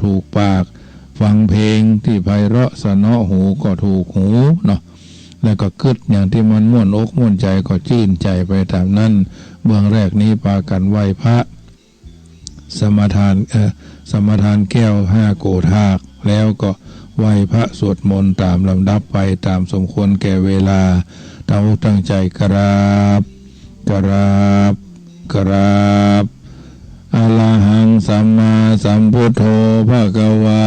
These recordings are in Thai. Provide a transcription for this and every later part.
ถูกปากฟังเพลงที่ไพเราะสนอหูก็ถูกหูเนาะแล้วก็กึดอย่างที่มันม่วนอกม่วนใจก็ชื่นใจไปตามนั้นเบื้องแรกนี้ปากันไหว้พระสมทานแก้ว5 โกฏากแล้วก็ไหว้พระสวดมนต์ตามลำดับไปตามสมควรแก่เวลาตั้งใจกราบอะระหังสัมมาสัมพุทโธภะคะวา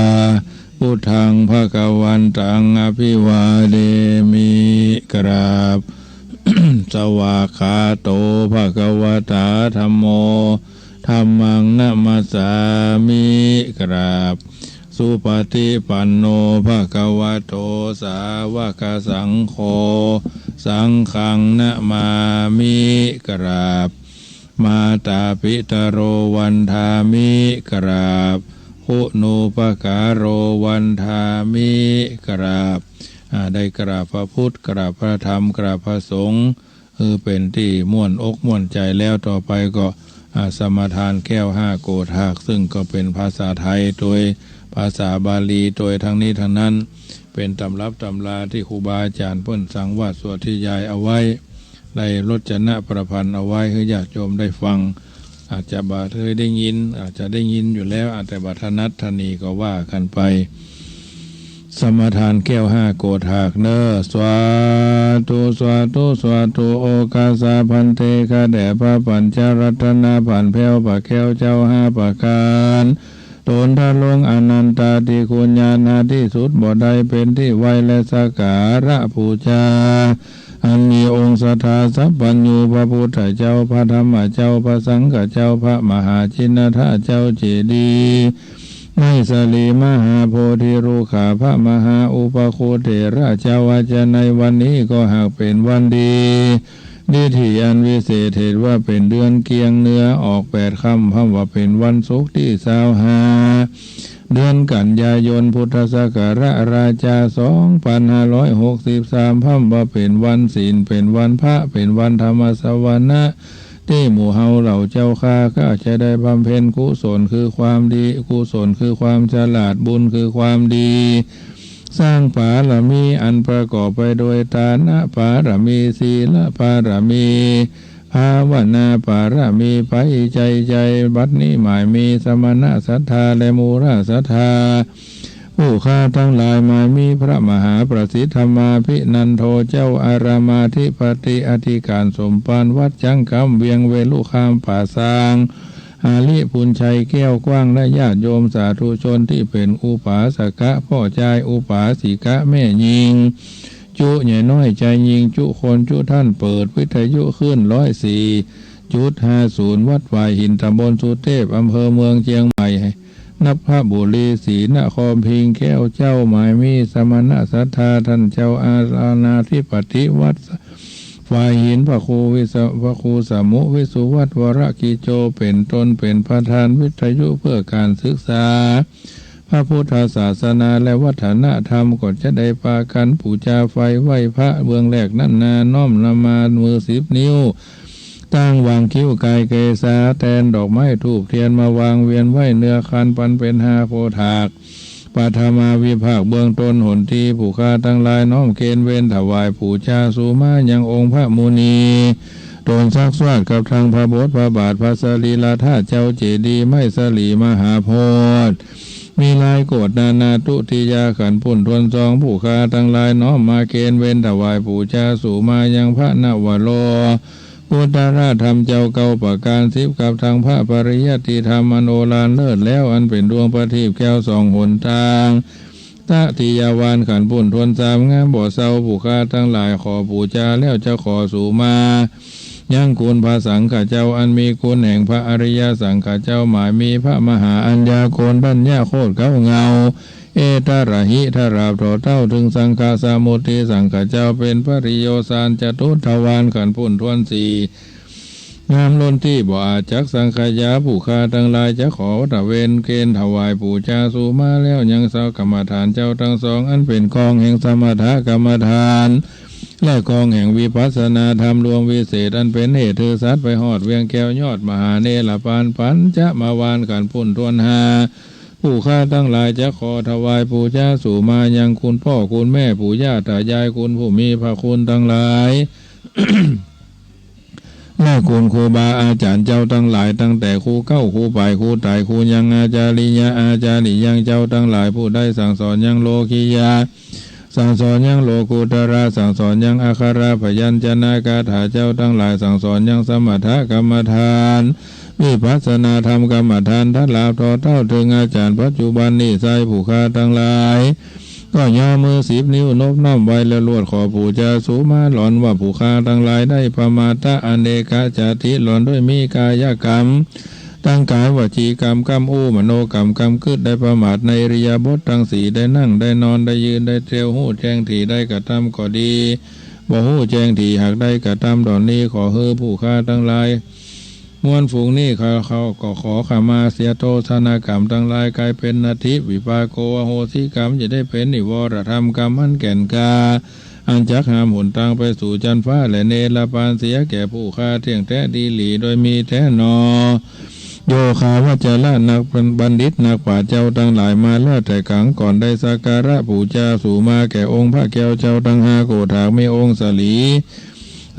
พุทธังภะคะวันตังอภิวาเดมิกราบ สวากขาโตภะคะวะตาธัมโมธัมมังนะมัสสามิกราบสุปฏิปันโนภะคะวะโตสาวกสังโฆสังฆังนะมามิกราบมาตาปิตโรวันทามิกราบคุณูปการโรวันทามิกราบได้กราบพระพุทธกราบพระธรรมกราบพระสงฆ์เป็นที่ม่วนอกม่วนใจแล้วต่อไปก็สมทานแก้ว5 โกฏากซึ่งก็เป็นภาษาไทยโดยภาษาบาลีโดยทั้งนี้ทั้งนั้นเป็นตำรับตำราที่ครูบาอาจารย์เพิ่นสั่งว่าสวดที่ยายเอาไว้ได้รจนะประพันธ์เอาไว้ให้ญาติโยมได้ฟังอาจจะบาเคยได้ยินอาจจะได้ยินอยู่แล้วอาจจะบาทนัตธนีก็ว่ากันไปสมทานแก้ว5 โกฏากเนอสวาธุโอกาสาพันเตคาแด่พระปัญจรัตนาผ่านแผ้วปะแก้วเจ้า5 ประการตนทะลงอนันตาที่คุณญาณที่สุดบ่ได้เป็นที่ไว้และสักการะบูชาอันมีองค์สถาสัพพัญญูพระพุทธเจ้าพระธรรมเจ้าพระสังฆเจ้าพระมหาชินทเจ้าเจดีย์ในสลีมหาโพธิรูขาพระมหาอุปโคเถระเจ้าวาจในวันนี้ก็หากเป็นวันดีที่อันวิเศษเหตุว่าเป็นเดือนเกียงเนื้อออก8 ค่ำพว่าเป็นวันศุกร์ที่25เดือนกันยายนพุทธศักราชราชา2563ว่าเป็นวันศีลเป็นวันพระเป็นวันธรรมสวนะที่หมู่เฮาเหล่าเจ้าข้าก็จะได้บำเพ็ญกุศลคือความดีกุศลคือความฉลาดบุญคือความดีสร้างบารมีอันประกอบไปโดยทานบารมีศีลบารมีภาวนาบารมีไปใจบัดนี้หมายมีสมณะศรัทธาและมูระศรัทธาผู้ข้าทั้งหลายหมายมีพระมหาประสิทธมาภินันโทเจ้าอารามาธิปติอธิการสมปานวัดจังคำเวียงเวลุคามป่าซางอาลิปุญชัยแก้วกว้างและญาติโยมสาธุชนที่เป็นอุปาสกะพ่อใจอุปาสิกะแม่ยิงจุใหญ่น้อยใจยิงจุคนจุท่านเปิดวิทยุขึ้น104.50วัดวายหินตำบลสุเทพอำเภอเมืองเชียงใหม่นภบุรีศรีนครพิงแก้วเจ้าหมายมีสมณะศรัทธาท่านเจ้าอาณาธิปติวัดฝ่ายหินพระครูสมุวิสุวัตวรกิโจเป็นต้นเป็นประธานวิทยุเพื่อการศึกษาพระพุทธศาสนาและวัฒนธรรมก็จะได้ปากันบูชาไฟไหว้พระเบื้องแรกนั่นนาน้อมนำมามือ10 นิ้วตั้งวางคิ้วกายเกษาแทนดอกไม้ทูบเทียนมาวางเวียนไว้เนื้อคันปันเป็น5 โพธากปัทมาวิภาคเบื้องต้นหนทีผู้ฆ่าทั้งหลายน้อมเกณฑ์เว้นถวายบูชาสุมายังองค์พระมุนีตนซักซวาดกับทางพระบทพระบาทพระสรีลาธาตุเจ้าเจดีย์ไม่สลีมหาโพธิ์มีลายโกฏนานาตุติยาขันพุ่นทวนซองผู้ฆ่าทั้งหลายน้อมมาเกณฑ์เว้นถวายบูชาสุมายังพระนวโรพุทธราชธรรมเจ้าเก่าประการ10กับทางพระปริยัติธรรมอโนลานเลิศแล้วอันเป็นดวงประทีปแก้ว2 หนทางตติยาวานขันปุ่นทวน3งามบ่อเศร้าผู้ฆ่าทั้งหลายขอบูชาแล้วจะขอสู่มายังคุณพระสังฆเจ้าอันมีคุณแห่งพระอริยสังฆเจ้าหมายมีพระมหาอัญญาโกณปัญญาโคตรเก้าเงาเอตระหิทราบต่อเต้าถึงสังฆาสามุติสังฆเจ้าเป็นปริโยสานจตุทวารขันปุ่นทวน4งามล้นที่บ่อาจักสังขยาผู้ฆ่าทั้งหลายจะขอตะเวนเกณฑ์ถวายบูชาสุมาแล้วยังเสากรรมฐานเจ้าทั้ง2อันเป็นกองแห่งสมถกรรมฐานและกองแห่งวิปัสสนาธรรมรวมวิเศษอันเป็นเหตุถือสัตว์ไปหอดเวียงแก้วยอดมหาเนรปานปัญจะมาวานกันปุ่นทวนหา ผู้ข้าทั้งหลายจะขอถวายปูชาสู่มายังคุณพ่อคุณแม่ปู่ย่าตายายคุณผู้มีพระคุณทั้งหลาย และคุณครูบาอาจารย์เจ้าทั้งหลายตั้งแต่ครูเก้าครูไปครูไต่ครูยังอาจาริยาอาจาริยังเจ้าทั้งหลายผู้ได้สั่งสอนยังโลกิยาสั่งสอนยังโลกุตระสั่งสอนยังอัคคาพยัญชนะคาถาเจ้าทั้งหลายสั่งสอนยังสมถกรรมฐานวิปัสสนาธรรมกรรมฐานทัดลาต่อเท่าถึงอาจารย์ปัจจุบันนี้ใส่ผู้ข้าทั้งหลายก็ย่อมือ10 นิ้วนบน้อมไว้แล้วลวดขอปู่จาสูมาหลอนว่าผู้ข้าทั้งหลายได้ประมาทอเนกจาติหลอนด้วยมีกายกรรมตั้งกายวจีกรรมกรรมมโนกรรมกรรมคืดได้ประมาทในอิริยาบถทั้งสี่ได้นั่งได้นอนได้ยืนได้เที่ยวหู้แจ้งถี่ได้กระทำก็ดีบ่หู้แจ้งถี่หากได้กระทำดอนนี้ขอเฮือผู้ข้าทั้งหลายมวลฝูงนี้เขาก็ขอขมาเสียโทษนากรรมทั้งหลายกลายเป็นนาทิวิปาโกอโหสิกรรมจะได้เป็นนิวรธรรมกรรมอันแก่นกาอันจักหามหนทางไปสู่จันฟ้าและเนรปานเสียแก่ผู้ข้าเที่ยงแท้ดีหลีโดยมีแท้นอโยคาวาจาระนักบัณฑิตนักปราชญ์เจ้าทั้งหลายมาแล้วแต่ขังก่อนได้สักการะปู่จาสู่มาแก่องค์พระแก้วเจ้าทั้ง5โกฏากมีองค์สลี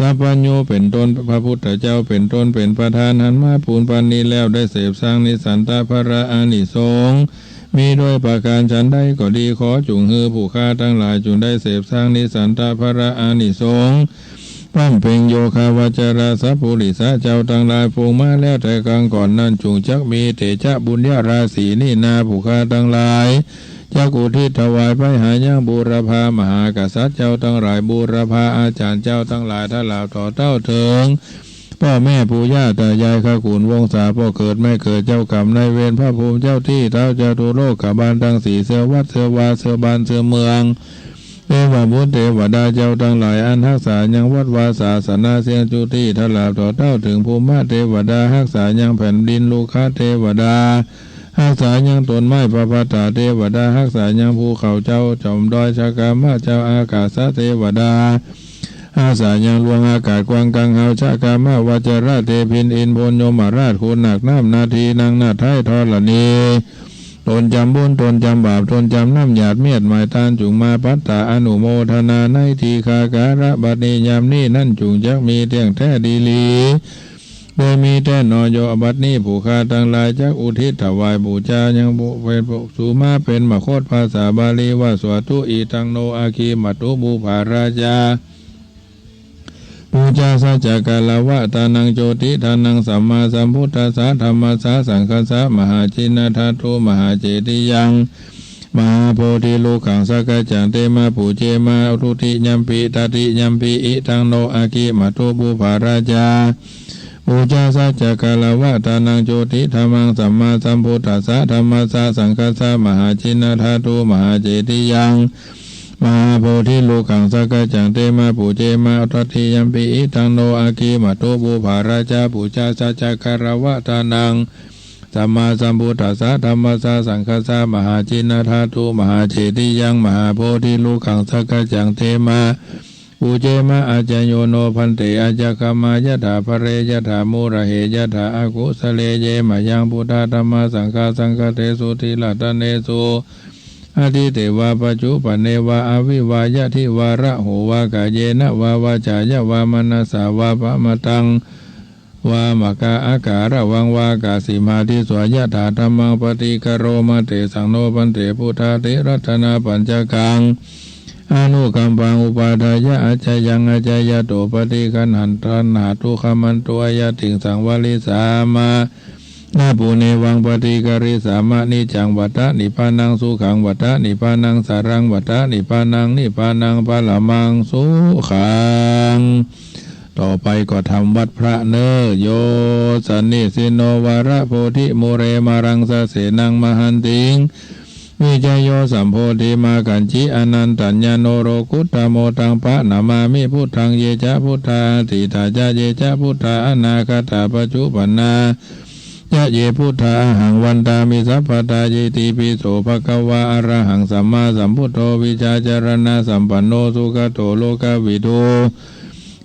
สัพพัญโญเป็นต้นพระพุทธเจ้าเป็นต้นเป็นประธานหันมาปูนปานนี้แล้วได้เสพสร้างนิสันตภระอานิสงส์มีด้วยประการฉันได้ก็ดีขอจุงฮือผู้ข้าทั้งหลายจุงได้เสพสร้างนิสันตภระอานิสงส์ปั้มเพ่งโยคาวาจาราสัพพุริสาเจ้าทั้งหลายพงมาแล้วแต่กลางก่อนนั้นจุงจักมีเถจะบุญญาราศีนี่นาผู้ข้าทั้งหลายจักอุทิศถวายไปหายังบูรพามหากษัตริย์เจ้าทั้งหลายบูรพาอาจารย์เจ้าทั้งหลายถ้าเหล่าต่อเต้าเถิงพ่อแม่ปู่ย่าตายายข้าขุนวงศาพ่อเกิดไม่เกิดเจ้ากรรมนายเวรพระภูมิเจ้าที่เท้าเจ้าทุโลกขบาลทั้งสี่เสือวัดเสือวาเสือบานเสือเมืองเทวบุตรเทวดาเจ้าทั้งหลายอันรักษายังวัดวาศาสนาเสียงจุติถ้าเหล่าต่อเต้าถึงภูมิเทวดารักษายังแผ่นดินลูกค้าเทวดารักษายังต้นไม้พระพัตตาเทวดารักษายังภูเขาเจ้าจอมดอยชากามาเจ้าอากาศเทวดารักษายังลวงอากาศกวางกังเฮาชากามาวจราเทพินอินพลโยมราชคุณหนักน้ำนาทีนางนาไทยทอลนีตนจำบุญตนจำบาปตนจำน้ำหยาดเมียดหมายตานจุงมาปัตตาอนุโมทนาในทีคาการะบัดนี้ยามนี้นั่นจุงจักมีเที่ยงแท้ดีลีโดยมีแท้นอโยบัดนี้ผู้ข้าทั้งหลายจักอุทิศถวายบูชายังบุเป็นสุมาเป็นมโคตภาษาบาลีว่าสวตุอีตังโนอาคีมัตุบูภาราชาปูชาสัจกาลวะตานังโจติทานังสัมมาสัมพุทธัสสะธรรมัสสะสังฆัสสะมหาจินทัตโตมหาเจติยังมหาโพธิโลกังสักจังเตมาปูเจมาอุติยัมปิตติยัมปิอิทังโนอาคิมัตุบูภาราชาปูชาสัจกาลวะตานังโจติธรรมังสัมมาสัมพุทธัสสะธรรมัสสะสังฆัสสะมหาจินทัตโตมหาเจติยังมหาโพธิโลกังสักจังเตมาปูเจมาอุติยัมปิอิทังโนอาคิมัตุบูภาราชาปูชาสัจกาลวะตานังสัมมาสัมพุทธัสสะธรรมัสสะสังฆัสสะมหาจินทัตโตมหาเจติยังมหาโพธิโลกังสักจังเตมาปูเจมะอาจโยโนพันเตอาจกามายะถาภเรยะถามูระเหยะถาอากุสเลเยมะยังพุทธธรรมสังฆาสังฆเทสุทิลาตเนสุอธิเตวาปัจจุปเนวาอวิวายะทิวาระโหวากาเยนะวาวาจายะวามนัสสาวาปะมะตังวามกาอาการะวังวากาสิมาทิสวยะถาธรรมังปฏิกโรมาเตสังโนปันเตพุทธาเตรัตนาปัญจกังอนุกัมปังอุปาทายะอาจายังอาจายะโตปฏิคันหันตันหาทุขมันตัวยะติงสังวลิสามานาปุเนวังปฏิกริสามะนิจังวัฏนิพพานังสุขังวัฏนิพพานังสารังวัฏนิพพานังนิพพานังปะละมังสุขังต่อไปก็ทำวัดพระเนอโยสันนิสิโนวาระโพธิโมเรมารังสะเสนังมหันติงวิจโยสัมโพธิมากันจิอนันตัญญโนโรกุตตโมตังปะนามามิพุทธังเยจะพุทธาติตาจาเยจะพุทธาอนาคตาปัจจุปันนายะเยพุทธาหังวันตามิสัพพตาเยติปิโสภะคะวะอะระหังสัมมาสัมพุทโธวิชาจารณะสัมปันโนสุขโตโลกวิโต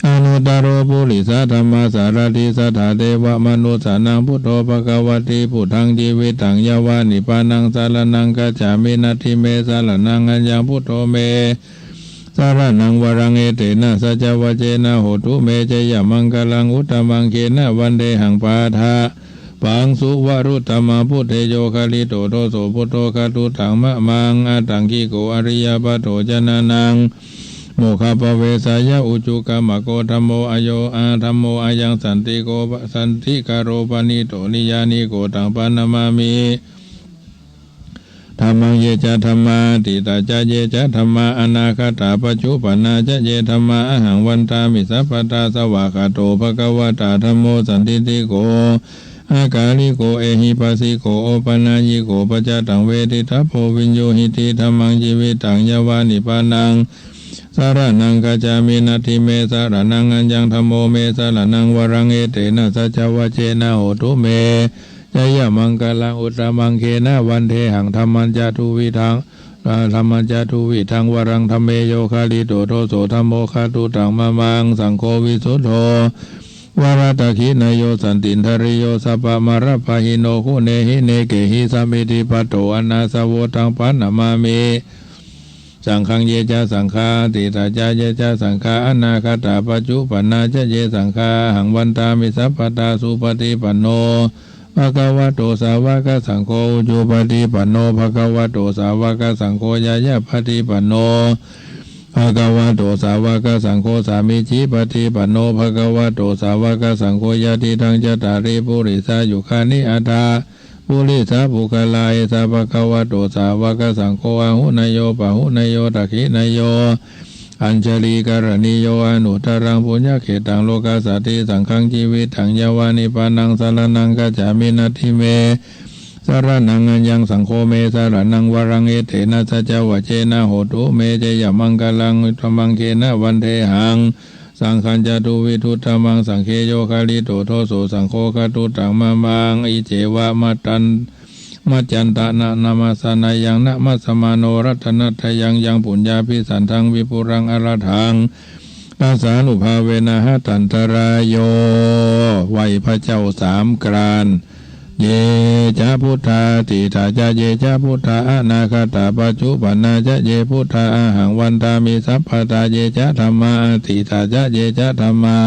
อนุตตรปุริสธรรมสารติสัทธาเทวมนุสสานังพุทโธภควติพุทธังชีวิตังยาวานิปานังสารนังกัจฉามินัตถิเมสารนังอัญญังพุทโธเมสารนังวรังเอเตนะสัจวเจนะโหตุเมเจยมังกลังอุตตมังเกนะวันเดหังปาทาปังสุวรุตตมะพุทเทโยคาลิโตโตโสพุทโธคาตุถังมะมังอาตังกิโกอริยปัตโตจนานังโมคาปเวสายะอุจุกามะโกธัมโมอโยอาธัมโมอายังสันติโกสันติกโรปนิโตนิยานิโกตังปานามามิธรรมังเยจะธรรมาติตาจะเยจะธรรมาอนาคตาปัจจุปนาจะเยธรรมาอหังวันตามิสัพพตาสวากาโตภะคะวะตาธัมโมสันติติโกอากาลิโกเอหิปัสสิโกโอปนายิโกปัจจตังเวทิทัพโพวิญโยหิติธรรมังชีวิตังยวานิปานังสารนังกัจจามินัตถิเมสารนังอัญญังธัมโมเมสารนังวรังเอเตนะสัจวเจนะโหตุเมจยมังกลังอุตตมังเคนะวันเทหังธรรมัญจตุวิทังธรรมัญจตุวิทังวรังธรรมเมโยคาลิโตโตโสธัมโมคาตุตังมะมังสังโฆวิสุทโธวรตะขินโยสันตินทริโยสัพพมารพาหิโนคุเนหิเนเกหิสัมมิติปัตโตอนาสาวตังปันนามามิสังฆังเยจะสังฆาติตาจาเยจะสังฆาอนาคตาปัจจุปนาจะเยสังฆาหังวันตามิสัพพตาสุปฏิปันโนภะคะวะโตสาวกสังโฆอุจุปฏิปันโนภะคะวะโตสาวกสังโฆยายะปฏิปันโนภะคะวะโตสาวกสังโฆสามิจิปฏิปันโนภะคะวะโตสาวกสังโฆยะติทังจตาริปุริสายุคานิอัตถาปุริสาภุคลายสาภะคะวะโตสาวกสังโฆอาหุนโยปะหุนโยตักขินโยอัญชลีการณิโยอนุตรังปุญญเขตังโลกาสติสังฆังชีวิตังยวานิปานังสารนังกัจจามินัตถิเมสารนังอัญญังสังโฆเมสารนังวรังเอเตนะสัจวเจนะโหตุเมเจยมังกลังอุตตมังเคนะวันเทหังสังฆัญจตุวิทุตตมังสังเคโยคาลิโตโทโสสังโฆคาตุตังมะมังอิเจวะมัตตันมัจจันตะนะนามาสนายังนะมัสมาโนรัตนัตถยังยังปุญญาภิสันทังวิปุรังอรหังตัสสานุภาเวนะหะตันตรายโยไหวพระเจ้าสามกรานเยจะพุทธาติถาจะเยจะพุทธาอนาคตาปัจจุปนาจะเยพุทธาอาหังวันตามิสัพพตาเยจะธรรมาติถาจะเยจะธรรมา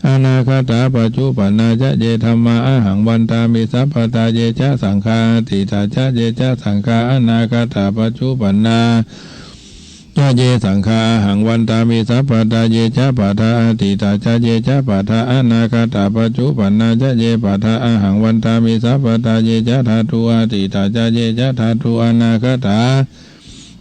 อนาคตาปัจจุปนาจะเยธรรมาอาหังวันตามิสัพพตาเยจะสังฆาติถาจะเยจะสังฆาอนาคตาปัจจุปนาจะเยสังฆาหังวันตามิสัพพตาเยจะปัฏฐาติตาจะเยจะปัฏฐาอนาคตาปัจจุปนาจะเยปัฏฐาหังวันตามิสัพพตาเยจะธาตุอาติตาจะเยจะธาตุอนาคตา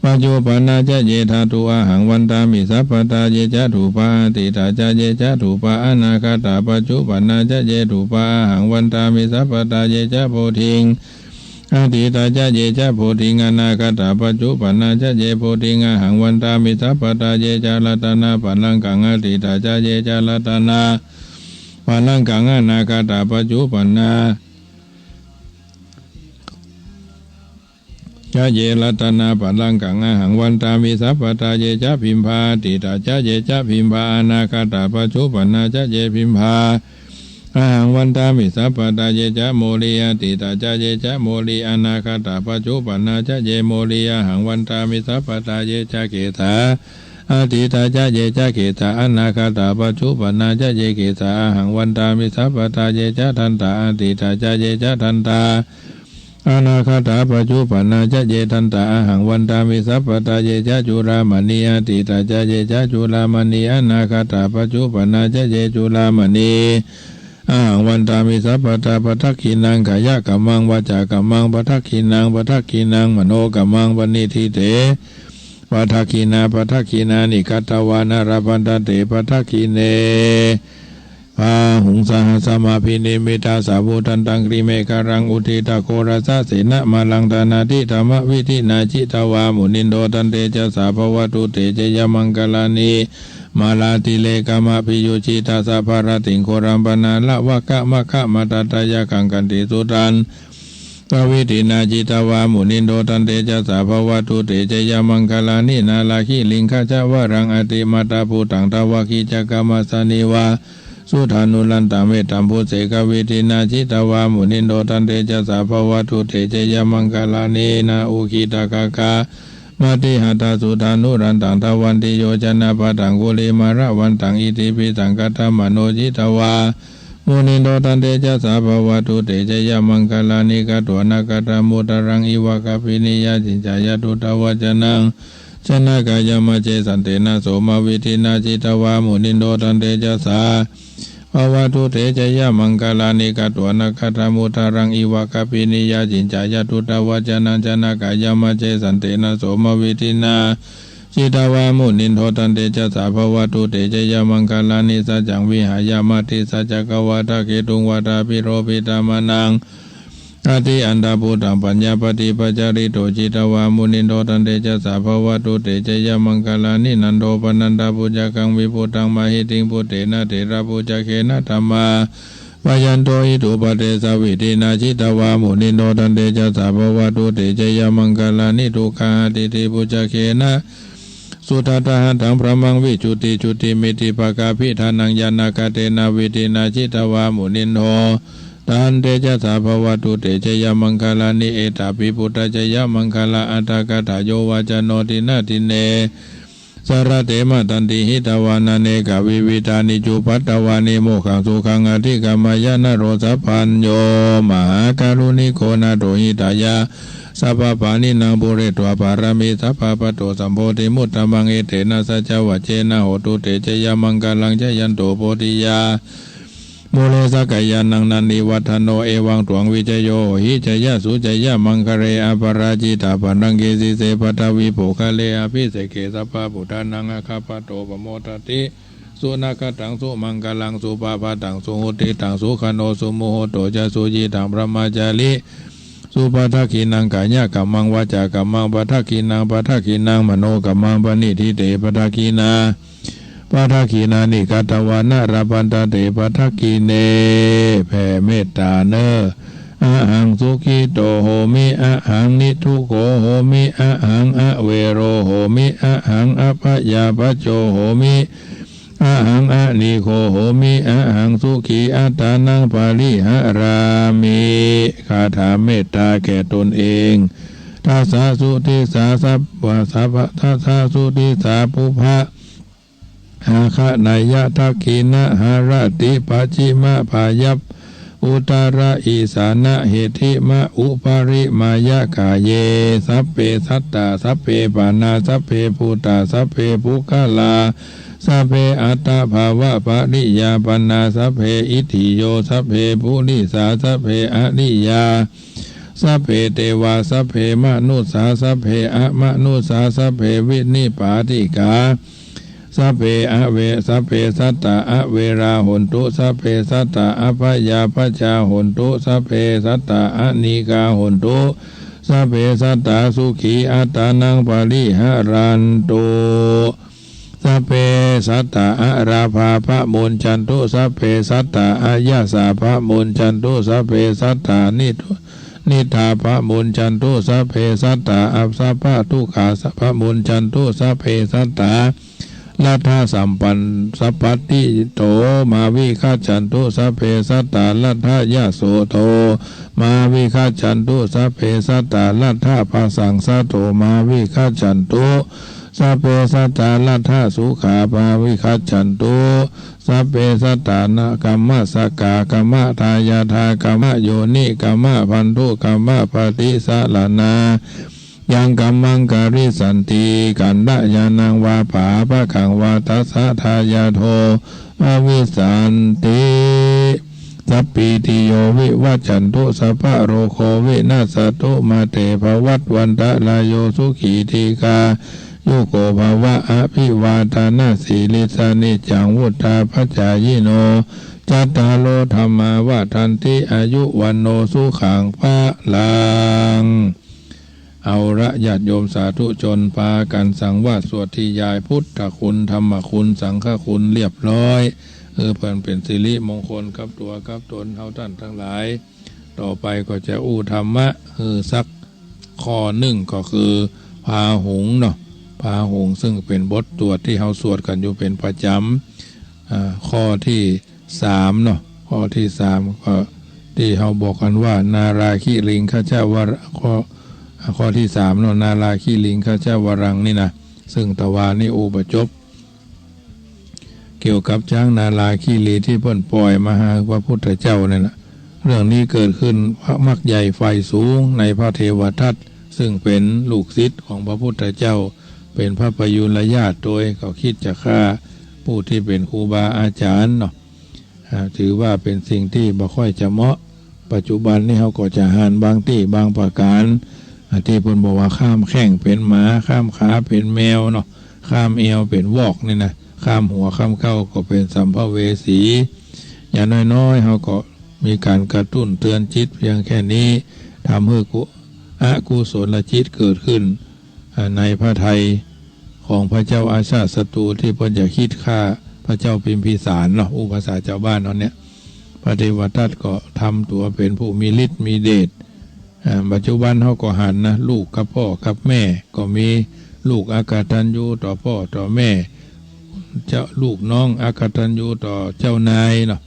ปัจจุปนาจะเยธาตุอาหังวันตามิสัพพตาเยจะถูปาติตาจะเยจะถูปาอนาคตาปัจจุปนาจะเยถูปาหังวันตามิสัพพตาเยจะโพธิงอาทิตาจะเยจะโพธิงอนาคตาปัจจุปนาจะเยโพธิงอหังวันตามิสัพพตาเยจะรัตนาปัลลังกังอาทิตาจะเยจะรัตนาปัลลังกังอนาคตาปัจจุปนาจะเยรัตนาปัลลังกังอหังวันตามิสัพพตาเยจะพิมพาติตาจะเยจะพิมพาอนาคตาปัจจุปนาจะเยพิมพาอาหังวันตามิสัพพตาเยจะโมลียติตาจะเยจะโมลีอนาคตาปัจจุปนาจะเยโมลียหังวันตามิสัพพตาเยจะเกถาอาทิตาจะเยจะเกถาอนาคตาปัจจุปนาจะเยเกถาอาหังวันตามิสัพพตาเยจะทันตาอาทิตาจะเยจะทันตาอนาคตาปัจจุปนาจะเยทันตาอาหังวันตามิสัพพตาเยจะจุรามณีอาทิตาจะเยจะจุรามณีอนาคตาปัจจุปนาจะเยจุรามณีอาหังวันตามิสัพพตาปทักขินังขายะกัมมังวาจากัมมังปทักขินังปทักขินังมโนกัมมังปณิทิเตปทักขินาปทักขินานิคัตตวานาราปันตเตปทักขิเนพาหุงสหสมาพินิมิตาสาวุทันตังกริเมการังอุทิตาโคราสะเสนะมาลังตานาทิธรรมวิธินาจิตวามุนินโดตันเตจะสาภวตุเตเจยมังกลานีมาลาติเลกามะพิโยชิตาสะภารติงโครัมปนาละวะกะมะคะมะตตายะกังกันติสุตัน ปวิตินาจิตวามุนินโดตันเตจะสาภวตุเตจยมังคลานินาลาคิลิงคจาวรังอติมาตาภูตังทวาคิจกรรมสนิวาสุธานุลันตาเมตัมภูเสกวิตินาจิตวามุนินโดตันเตจะสาภวตุเตจยมังคลานินาอุคิตากากามาติหัตาสุธานุรันตังทวันติโยจนะปะตังกุลิมาระวันตังอิติปิตังกัตถมโนจิตวามุนินโดตันเตจะสาภวตุเตจยมังคลานิกัตวนากัตมุตรังอิวะกปินิยจินจายตุตวจนังชนะกายมเจสันเตนะโสมวิธินาจิตวามุนินโดตันเตจะสาภวตุเตจยมังคลานิกัตวนากัตมุตรังอิวะกปินิยจินจายตุตวจนังชนะกายมเจสันเตนะโสมวิธินาจิตวามุนินโทตันเตจะสาภวตุเตจยมังคลานิสัจจังวิหายามาติสัจจกวาทะเกตุงวาทาปิโรปิตามานังอาทิอันดาภูตังปัญญาปฏิปัจจาริโตจิตวามุนินโทตันเตจะสาภวตุเตจยมังคลานินันโทปนันดาปุจกังวิปุตังมหิติงปุเตนะเถระปุจเขนะธรรมาวายันโตอิตุปเตสวิตินาจิตวามุนินโทตันเตจะสาภวตุเตจยมังคลานิทุกขาติติปุจเขนะสุทัตหันถังพระมังวิจุติจุติมิติปกาพิธานังยานากาเตนาวิตินาจิตวามุนินโทตันเตจะสาภวตุเตจยมังคลานิเอตาปิปุตตะจยมังคลาอัตตกถาโยวาจโนตินาติเนสารเตมะตันติหิตวานาเนกวิวิธานิจุปัตตวานิโมขังสุขังอธิกามายานโรสพันโยมหาการุณิโกนาโตหิตายาสัพพปานินางบุเรตวาปารามิสัพพปะโตสัมโพธิมุตตะมังเอเตนะสัจจวัจเจนะโหตุเตจยมังคลังจยันโตโพธิยาโมเลสกายานังนันนิวัฒโนเอวังตวงวิจโยหิจยะสุจยะมังคเรอปราจิตาปนังเกสิเสปทวิโภคะเลอภิเสเกสัพพะพุทธานังอะคาปะโตปโมทติสุนักตังสุมังคลังสุปาปะตังสุหุติตังสุขโนสุโมโหโตจะสุจิตังพระมาจาริสุปทักขินังกายะกัมมังวาจากัมมังปทักขินังปทักขินังมโนกัมมังปณิทิเตปทักขินาปทักขินานิกัตวานะระปันตเตปทักขิเนแผ่เมตตาเนอะหังสุขิโตโหมิอะหังนิทุโขโหมิอะหังอเวโรโหมิอะหังอภยาปโจโหมิอะหังอะนิโคโหมิอะหังสุขีอัตตานังปาริหรามิคาถาเมตตาแก่ตนเองทัสสะสุติสาสัพพะสัพพะทัสสะสุติสาปุภะหาคะนายะทักขินะหารติปัจฉิมะพายัพอุตระอีสานะเหติมะอุปาริมายะกาเยสัพเพสัตตาสัพเพปานาสัพเพภูตาสัพเพภูกาลาสัพเพอัตตภาวะปริยาปนาสัพเพอิทิโยสัพเพภูริสาสัพเพอริยาสัพเพเทวาสัพเพมนุสาสัพเพอะมนุสาสัพเพวินิปาติกาสัพเพอะเวสัพเพสัตตะอะเวราหนตุสัพเพสัตตะอะพยาปัจจาหนตุสัพเพสัตตะอะนิกาหนตุสัพเพสัตตะสุขีอัตตานังปาริหารันตุสัพเพสัตตะอะราภาภะมุนจันตุสัพเพสัตตะอะยะสาภะมุนจันตุสัพเพสัตตะนิทาภะมุนจันตุสัพเพสัตตะอัปสัพพะทุกขาสัพพะมุนจันตุสัพเพสัตตะลัทธาสัมปันสัพพติโตมาวิฆาจันตุสัพเพสัตตาลัทธายาโสโตมาวิฆาจันตุสัพเพสัตตาลัทธาภาสังสะโตมาวิฆาจันตุสัพเพสัตตาลัทธาสุขามาวิฆาจันตุสัพเพสัตตานะกัมมะสกากัมมะทายาทากัมมะโยนิกัมมะพันธุกัมมะปฏิสะลานายังกัมมังการิสันติกันดะยานังวาผาปะขังวาทัสสะทายาโทมวิสันติสัพพิติโยวิวัจจันตุสัพพะโรโควินาสตุมาเตภวัตวันตะลายโยสุขีทีกาโยโกภาวะอภิวาทานาสีลิสานิจังวุฒาปัจจายโนจัตตาโลธรรมาวาทันติอายุวันโนสุขังภะลังเอาละญาติโยมสาธุชนพากันสังวาสสวดที่ยายพุทธคุณธรรมคุณสังฆคุณเรียบร้อยเพื่อนเป็นสิริมงคลกับตัวกับตนเฮาท่านทั้งหลาย ต่อไปก็จะอู้ธรรมะสักข้อหนึ่งก็คือพาหุงเนาะพาหุงซึ่งเป็นบทสวดที่เราสวดกันอยู่เป็นประจำข้อที่3เนาะข้อที่3ก็ที่เราบอกกันว่านาราคิลิงข้าเจ้าวรข้อที่3เนาะนาราคิลิงข้าเจ้าวรังนี่นะซึ่งตะวานี่อุปจบเกี่ยวกับช้างนาราคีรีที่เพิ่นปล่อยมาหาพระพุทธเจ้านั่นแหละเรื่องนี้เกิดขึ้นพระมักใหญ่ไฟสูงในพระเทวทัตซึ่งเป็นลูกศิษย์ของพระพุทธเจ้าเป็นพระประยุรญาติโดยเขาคิดจะฆ่าผู้ที่เป็นครูบาอาจารย์เนาะถือว่าเป็นสิ่งที่บ่ค่อยจะเหมาะปัจจุบันนี้เขาก็จะหานบางที่บางประการที่เพิ่นบอกว่าข้ามแข้งเป็นหมาข้ามขาเป็นแมวเนาะข้ามเอวเป็นวอกนี่นะข้ามหัวข้ามเข้าก็เป็นสัมภเวสีอย่างน้อยๆเขาก็มีการกระตุ้นเตือนจิตเพียงแค่นี้ทำให้กุศลจิตเกิดขึ้นในพระทัยของพระเจ้าอาชาติศัตรูที่เพิ่นจะคิดฆ่าพระเจ้าพิมพิสารเนาะอุปสาชาวบ้านเขาเนี่ยพระเทวทัตก็ทำตัวเป็นผู้มีฤทธิ์มีเดชปัจจุบันเขาก็หันนะลูกกับพ่อกับแม่ก็มีลูกอากตัญญูต่อพ่อต่อแม่เจ้าลูกน้องอากตัญญูต่อเจ้านายเนาะ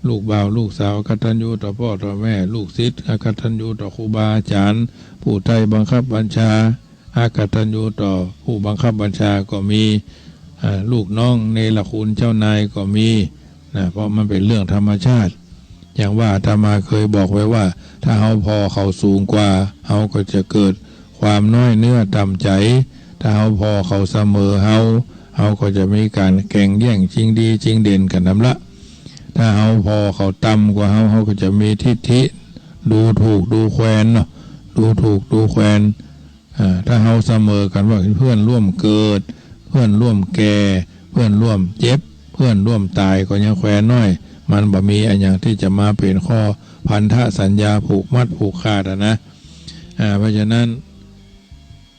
ลูกบ่าวลูกสาวอากตัญญูต่อพ่อต่อแม่ลูกศิษย์อากตัญญูต่อครูบาอาจารย์ผู้ใต้บังคับบัญชาอากตัญญูต่อผู้บังคับบัญชาก็มีลูกน้องเนรคุณเจ้านายก็มีนะเพราะมันเป็นเรื่องธรรมชาติอย่างว่าอาตมาเคยบอกไว้ว่าถ้าเฮาพอเขาสูงกว่าเฮาก็จะเกิดความน้อยเนื้อต่ำใจถ้าเฮาพอเขาเสมอเฮาก็จะมีการแข่งแย่งชิงดีชิงเด่นกันนำละถ้าเฮาพอเขาต่ำกว่าเฮาก็จะมีทิฐิดูถูกดูแคลนเนาะดูถูกดูแคลนถ้าเฮาเสมอกันว่าเพื่อนร่วมเกิดเพื่อนร่วมแก่เพื่อนร่วมเจ็บเพื่อนร่วมตายก็ยังแคลนน้อยมันบ่มีอันอย่างที่จะมาเป็นข้อพันธสัญญาผูกมัดผูกขาดนะเพราะฉะนั้น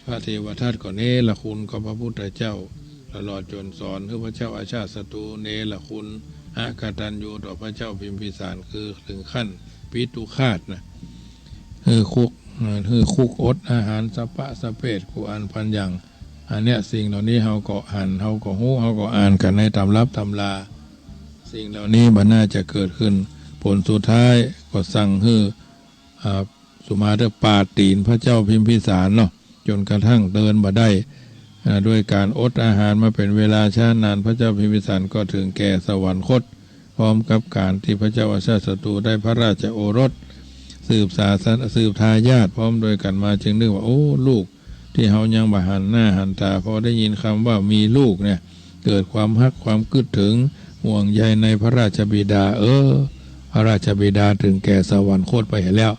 พระเทวทัตก็เนรคุณกับพระพุทธเจ้าตลอดจนสอนคือพระเจ้าอาชาติศัตรูเนรคุณอากตัญญูต่อพระเจ้าพิมพิสารคือถึงขั้นปิตุฆาตนะคือคุกอดอาหารสะปะสะเพดกูอ่านพันอย่างอันเนี้ยสิ่งเหล่านี้เฮาก็อ่านเฮาก็ฮู้เฮาก็อ่านกันในตำรับตำราสิ่งเหล่านี้มันน่าจะเกิดขึ้นผลสุดท้ายก็สั่งให้สุมาเตปาตีนพระเจ้าพิมพิสารเนาะจนกระทั่งเดินมาได้ด้วยการอดอาหารมาเป็นเวลาช้านานพระเจ้าพิมพิสารก็ถึงแก่สวรรคตพร้อมกับการที่พระเจ้าอาชาติศัตรูได้พระราชโอรสสืบทายาทพร้อมโดยกันมาจึงนึกว่าโอ้ลูกที่เฮายังบ่หันหน้าหันตาพอได้ยินคำว่ามีลูกเนี่ยเกิดความฮักความกึดถึงห่วงใยในพระราชบิดาพระราชบิดาถึงแก่สวรรคตไปแล้ว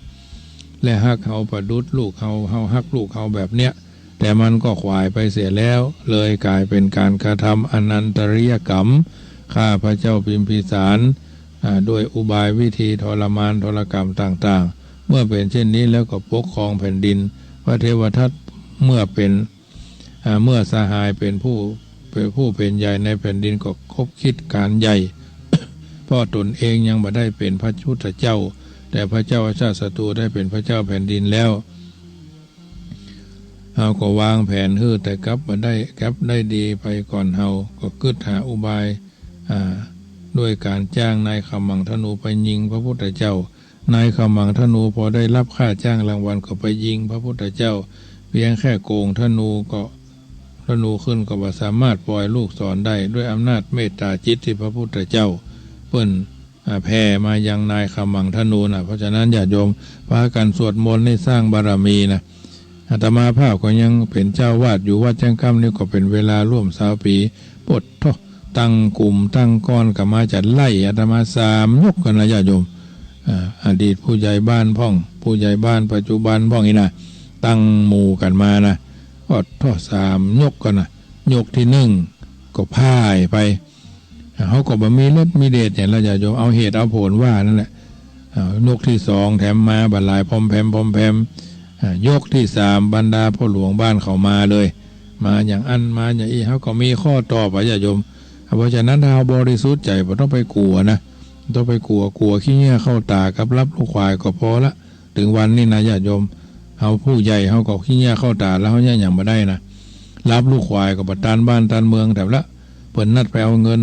และฮักเฮาประดุจลูกเฮาฮักลูกเฮาแบบเนี้ยแต่มันก็ขวายไปเสียแล้วเลยกลายเป็นการกระทำอนันตริยกรรมฆ่าพระเจ้าพิมพิสารโดยอุบายวิธีทรมานทรกรรมต่างๆเมื่อเป็นเช่นนี้แล้วก็ปกครองแผ่นดินพระเทวทัตเมื่อสหายเป็นผู้เป็นใหญ่ในแผ่นดินก็คบคิดการใหญ่ เพราะตนเองยังไม่ได้เป็นพระพุทธเจ้าแต่พระเจ้าอาชาติศัตรูได้เป็นพระเจ้าแผ่นดินแล้วเฮาก็วางแผนแต่กลับได้ดีไปก่อนเฮาก็กึศหาอุบายด้วยการจ้างนายขมังธนูไปยิงพระพุทธเจ้านายขมังธนูพอได้รับค่าจ้างรางวัลก็ไปยิงพระพุทธเจ้าเพียงแค่โกงธนูขึ้นก็บ่สามารถปล่อยลูกศรได้ด้วยอำนาจเมตตาจิตที่พระพุทธเจ้าเปิ้นแผ่มายังนายขมังธนูนะเพราะฉะนั้นญาติโยมพากันสวดมนต์ให้สร้างบารมีนะอาตมาภาพก็ยังเป็นเจ้าวาดอยู่วัดแจ้งคำนี่ก็เป็นเวลาร่วม20 ปีปดตั้งกลุ่มตั้งก้อนกับมาจัดไล่อาตมา3 ยกกันนะญาติโยมอดีตผู้ใหญ่บ้านพ่องผู้ใหญ่บ้านปัจจุบันพ่องนี่นะตั้งหมู่กันมานะก็3 ยกกันนะยกที่1ก็พ่ายไปเขาก็บ่มีฤทธิ์มีเดชอย่างเราญาติโยมเอาเหตุเอาผลว่านั่นแหละยกที่2แถมมาบรรลัยพรมแพมยกที่3บรรดาพ่อหลวงบ้านเขามาเลยมาอย่างอันมาอย่างอีเขาก็มีข้อต่อไปญาติโยมเพราะฉะนั้นเราบริสุทธิ์ใจบ่ต้องไปกลัวนะ ต้องไปกลัวขี้เงี้ยเข้าตากับรับลูกควายก็พอละถึงวันนี้นะญาติโยมเฮาผู้ใหญ่เฮาก็ขี้เงี้ยเข้าตาแล้วเฮาเนี่ยอย่างมาได้นะรับลูกควายก็บัดตานบ้านตานเมืองแต่ละเปิดนัดไปเอาเงิน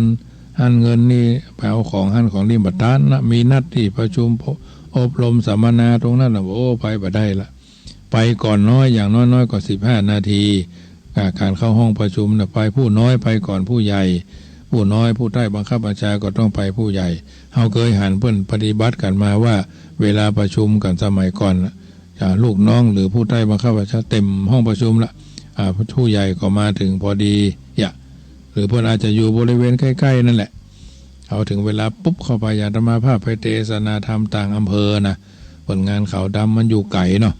หั่นเงินนี่ไปเอาของหั่นของนี่บัดตานนะมีนัดที่ประชุมอบรมสัมมนาตรงนั้นนะโอ้ไปบัดได้ละไปก่อนน้อยอย่างน้อยก็15 นาทีการเข้าห้องประชุมนะไปผู้น้อยไปก่อนผู้ใหญ่ผู้น้อยผู้ใต้บังคับบัญชาก็ต้องไปผู้ใหญ่เฮาเคยหันเพิ่นปฏิบัติกันมาว่าเวลาประชุมกันสมัยก่อนลูกน้องหรือผู้ใต้บังคับบัญชาเต็มห้องประชุมละผู้ใหญ่ก็มาถึงพอดีหรือเพิ่นอาจจะอยู่บริเวณใกล้ๆนั่นแหละเอาถึงเวลาปุ๊บเข้าไปอาตมาภาพไปเทศนาธรรมต่างอำเภอนะผลงานเขาดำมันอยู่ไกลเนาะ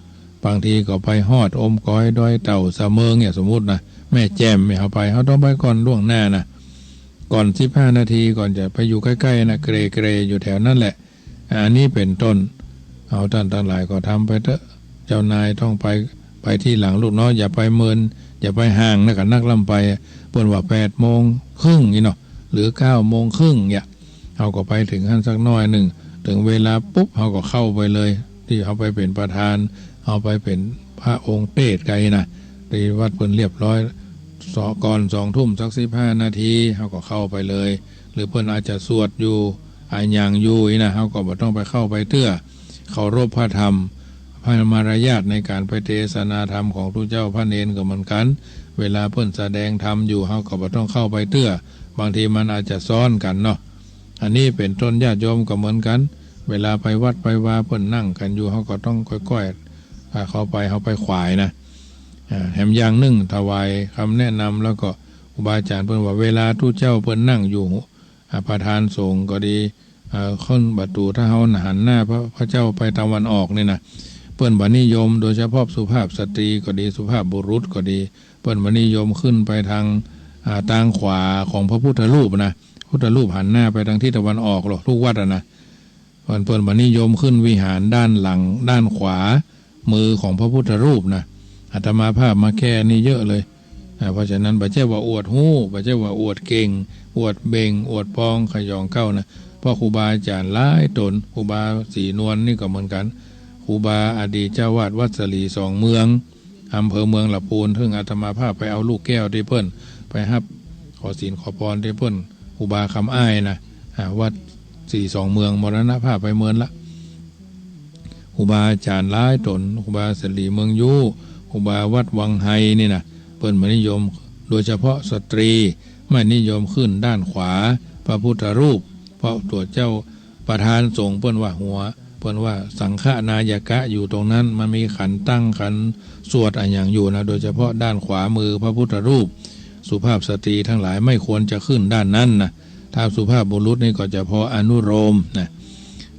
บางทีก็ไปฮอดอมก้อยดอยเต่าสะเมิงเนี่ยสมมุตินะแม่แจ่มไม่เอาไปเขาต้องไปก่อนล่วงหน้านะก่อน15 นาทีก่อนจะไปอยู่ใกล้ๆนะเกรอยู่แถวนั่นแหละอันนี้เป็นต้นเอาท่านทั้งหลายก็ทำไปเถอะเจ้านายต้องไปที่หลังลูกน้อยอย่าไปเมินอย่าไปห่างนะกับนักลำไปเปิดว่า8:30นี่เนาะหรือ9:30เนี่ยเขาก็ไปถึงขั้นสักน้อยหนึ่งถึงเวลาปุ๊บเขาก็เข้าไปเลยที่เขาไปเป็นประธานเอาไปเป็นพระองค์เตศไกลนะที่วัดเพิ่นเรียบร้อยก่อน2 ทุ่มสัก15 นาทีเขาก็เข้าไปเลยหรือเพิ่นอาจจะสวดอยู่อย่างอยู่นะเขาก็บ่ต้องไปเข้าไปเตื้อเคารพพระธรรมพระมารยาทในการไปเทศนาธรรมของทุกเจ้าพระเนรก็เหมือนกันเวลาเพิ่นแสดงธรรมอยู่เขาก็บ่ต้องเข้าไปเตื้อบางทีมันอาจจะซ้อนกันเนาะอันนี้เป็นต้นญาติโยมก็เหมือนกันเวลาไปวัดไปวาเพิ่นนั่งกันอยู่เขาก็ต้องค่อยๆเขาไปขวายนะแถมอย่างหนึ่งถวายคำแนะนำแล้วก็ครูบาอาจารย์เพิ่นว่าเวลาทุกเจ้าเพิ่นนั่งอยู่ประธานสงฆ์ก็ดีขึ้นประตูถ้าเขาหันหน้าพระเจ้าไปตะวันออกนี่นะเพิ่นบ่นิยมโดยเฉพาะสุภาพสตรีก็ดีสุภาพบุรุษก็ดีเพิ่นบ่นิยมขึ้นไปทางขวาของพระพุทธรูปนะพุทธรูปหันหน้าไปทางทิศตะวันออกหรอกทุกวัดนะเพิ่นบ่นิยมขึ้นวิหารด้านหลังด้านขวามือของพระพุทธรูปนะอาตมาภาพมาแค่นี้เยอะเลยเพราะฉะนั้นบ่ใช่ว่าอวดหู้บ่ใช่ว่าอวดเก่งอวดเบ่งอวดปองขยองเข้านะเพราะครูบาอาจารย์หลายตนครูบาสีนวลนี่ก็เหมือนกันครูบาอดีตเจ้าวาดวัดสลี2 เมืองอำเภอเมืองลำพูนถึงอาตมาภาพไปเอาลูกแก้วที่เพิ่นไปฮับขอศีลขอพรที่เพิ่นครูบาคำอ้ายนะวัด2 เมืองมรณภาพไปเมืองละครูบาอาจารย์หลายตนครูบาสลีเมืองยูครูบาวัดวังไฮนี่นะเพิ่นไม่นิยมโดยเฉพาะสตรีไม่นิยมขึ้นด้านขวาพระพุทธรูปเพราะตัวเจ้าประธานสงฆ์เพิ่นว่าหัวเพิ่นว่าสังฆนายกะอยู่ตรงนั้นมันมีขันตั้งขันสวดอย่างอยู่นะโดยเฉพาะด้านขวามือพระพุทธรูปสุภาพสตรีทั้งหลายไม่ควรจะขึ้นด้านนั้นนะถ้าสุภาพบุรุษนี่ก็จะพออนุโลมนะ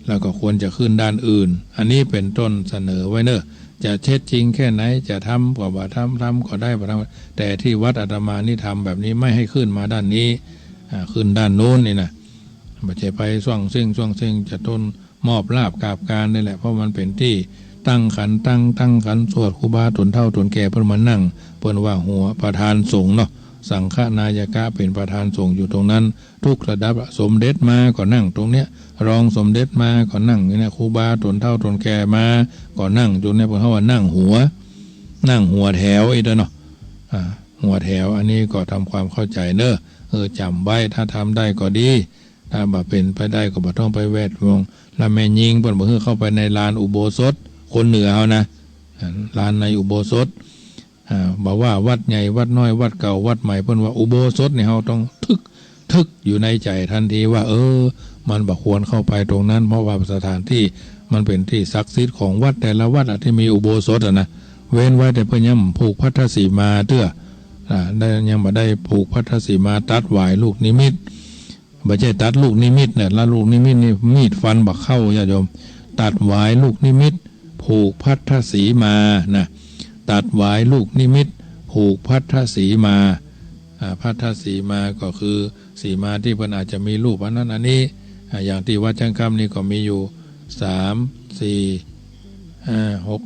แล้วก็ควรจะขึ้นด้านอื่นอันนี้เป็นต้นเสนอไว้เนอะจะเท็จจริงแค่ไหนจะทำก็บ่ทำก็ได้บ่ทำแต่ที่วัดอาตมานี่ทำแบบนี้ไม่ให้ขึ้นมาด้านนี้ขึ้นด้านโน้นนี่นะไม่ใช่ไปช่วงซิ่งจะต้นมอบลาบกราบการนี่แหละเพราะมันเป็นที่ตั้งขันสวดครูบาตนเฒ่าตนแก่เพิ่นมานั่งเพิ่นว่าหัวประธานสงฆ์เนาะสังฆนายกะเป็นประธานสงฆ์อยู่ตรงนั้นทุกระดับสมเด็จมาก็นั่งตรงเนี้ยรองสมเด็จมาก็นั่งเนี่ยครูบาตนเฒ่าตนแก่มาก็นั่งจนเนี่ยเพิ่นว่านั่งหัวแถวอีกเนาะหัวแถวอันนี้ก็ทำความเข้าใจเนอะจำไว้ถ้าทำได้ก็ดีถ้าบ่เป็นไปได้ก็บ่ต้องไปแวดวงแล้วแม่ยิงเพิ่นบ่คือเข้าไปในลานอุโบสถคนเหนือเฮานะลานในอุโบสถบอกว่าวัดใหญ่วัดน้อยวัดเก่าวัดใหม่เพิ่นว่าอุโบสถนี่เฮาต้องทึกอยู่ในใจทันทีว่ามันบ่ควรเข้าไปตรงนั้นเพราะว่าสถานที่มันเป็นที่ศักดิ์สิทธิ์ของวัดแต่ละวัดที่มีอุโบสถนะเว้นไว้แต่เพิ่นยังผูกพัทธสีมาเตื้อได้ยังบ่ได้ผูกพัทธสีมาตัดหวายลูกนิมิตบ่ใช่ตัดลูกนิมิตเนี่ยแล้วลูกนิมิตนี่มีดฟันบักเข้าญาติโยมตัดหวายลูกนิมิตผูกพัทธสีมานะตัดหวายลูกนิมิตผูกพัทธสีมาพัทธสีมาก็คือสีมาที่เพิ่นอาจจะมีรูปอันนั้นอันนี้อย่างที่วัดจังคำนี่ก็มีอยู่3 4 5 6